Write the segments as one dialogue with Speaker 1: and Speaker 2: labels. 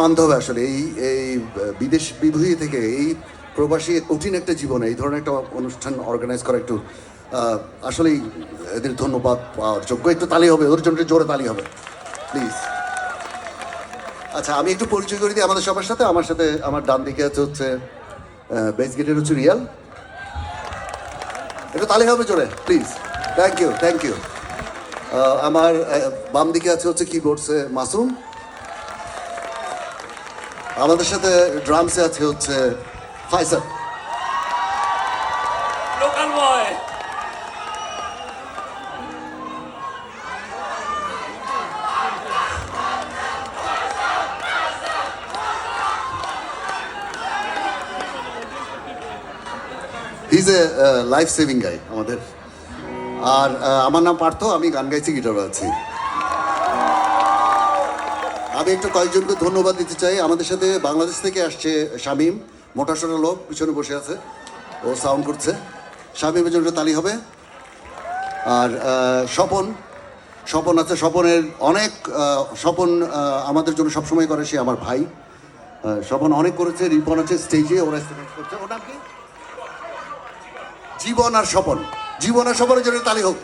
Speaker 1: মানতে হবে আসলে এই এই বিদেশ বিভূতি থেকে এই প্রবাসী কঠিন একটা জীবনে এই ধরনের একটা অনুষ্ঠান অর্গানাইজ করা একটু আসলেই এদের ধন্যবাদ পাওয়ার যোগ্য। একটু তালি হবে, ওর জন্য জোরে তালি হবে প্লিজ। আচ্ছা, আমি একটু পরিচয় করে দিই আমাদের সবার সাথে। আমার সাথে আমার ডান দিকে আছে হচ্ছে বেস গেটের হচ্ছে রিয়াল। একটু তালি হবে জোরে please. Thank you, thank you. আমার বাম দিকে আছে হচ্ছে কিবোর্ডসে মাসুম। আমাদের সাথে ড্রামসে আছে হচ্ছে Faisal.
Speaker 2: Local boy.
Speaker 1: His a life saving guy আমাদের। আর আমার নাম পার্থ, আমি গান গাইছি, গিটার বাজাচ্ছি। আমি একটু কয়েকজনকে ধন্যবাদ দিতে চাই। আমাদের সাথে বাংলাদেশ থেকে আসছে শামীম, মোটাসোটা লোক, পিছনে বসে আছে, ও সাউন্ড করছে। শামীমের জন্য তালি হবে। আর স্বপন, স্বপন আছে, স্বপনের অনেক স্বপন আমাদের জন্য সবসময় করে, সে আমার ভাই। স্বপন অনেক করেছে, রিপন আছে স্টেজে, ওরা স্টেজ করছে। ওটা কি জীবন আর স্বপন, জীবন আর স্বপনের জন্য তালি হোক।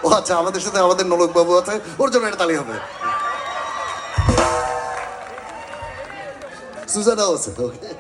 Speaker 1: ও আচ্ছা, আমাদের সাথে আমাদের নলক বাবু আছে, ওর জন্য এটা তালি হবে। সুজানাও আছে। ওকে,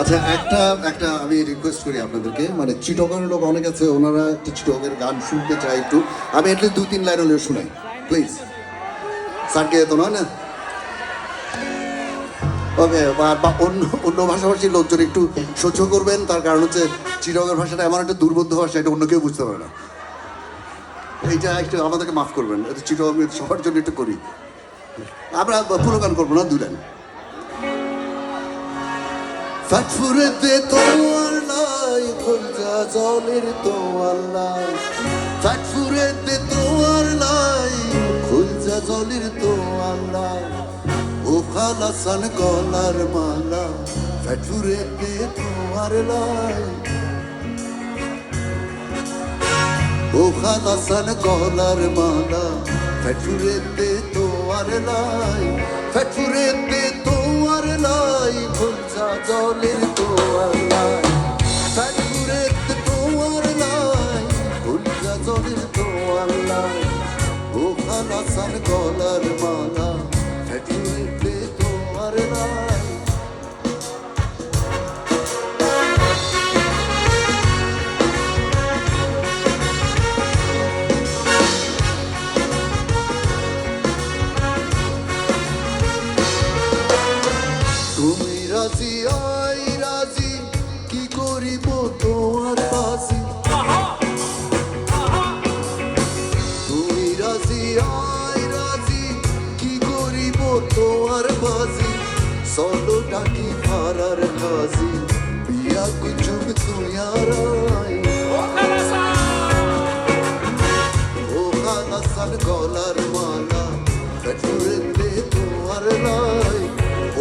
Speaker 1: আচ্ছা একটা একটা আমি রিকোয়েস্ট করি আপনাদেরকে, মানে চিটগের লোক অনেক আছে, ওনারা একটা চিটগের গান শুনতে চাই একটু। আমি এটলিস্ট 2-3 লাইন হলেও শুনাই প্লিজ। স্যারকে তো নয় না, ওকে। বা অন্য অন্য ভাষাভাষীর লোকজন একটু সহ্য করবেন, তার কারণ হচ্ছে চিটগের ভাষাটা এমন একটা দুর্বোধ্য ভাষা, এটা অন্য কেউ বুঝতে পারে না। এইটা একটু আমাদেরকে মাফ করবেন, এটা চিটগ সবার জন্য একটু করি। আমরা পুরো গান করবো না, 2 লাইন। ফাটফুরেতে তোমার নাই খোঁজা জলের তোমার নাই, ফাটফুরেতে তোমার নাই খোঁজা জলের তোমার নাই, ও খালাসান গলার মালা ফাটফুরেতে তোমার নাই, ও খালাসান গলার মালা ফাটফুরেতে তোমার নাই, ফাটফুরেতে তোমার নাই খোঁজা জলের তোমার নাই, ফাটফুরেতে তোমার নাই খোঁজা জলের তোমার নাই, ও খালাসান গলার মালা ফাটফুরেতে তোমার নাই। তুমি রাজি আই রাজি কি করিব তোমার বাসি, তুমি রাজি আই রাজি কি করিব তোমার বাসি, সলো ডাকি ভারার কাজি বিয়া কুচুব তুয়ার আই, ও খালাসান গলার মালা ফাটফুরেতে তোমার নাই,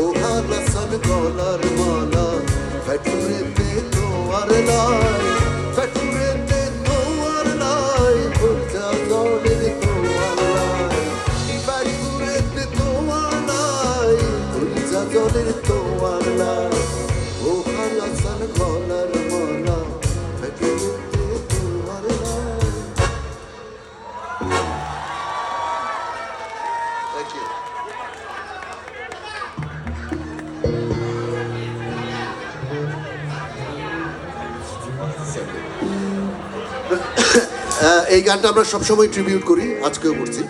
Speaker 1: ও খালাসান গলার মালা ফাটফুরেতে তোমার নাই, ফাটফুরেতে তোমার নাই খোঁজা জলের তোমার নাই, ফাটফুরেতে তোমার নাই খোঁজা জলের তোমার নাই, ও খালাসান গলার মালা ফাটফুরেতে তোমার নাই। Thank you. এই গানটা আমরা সবসময় ট্রিবিউট করি, আজকেও করছি।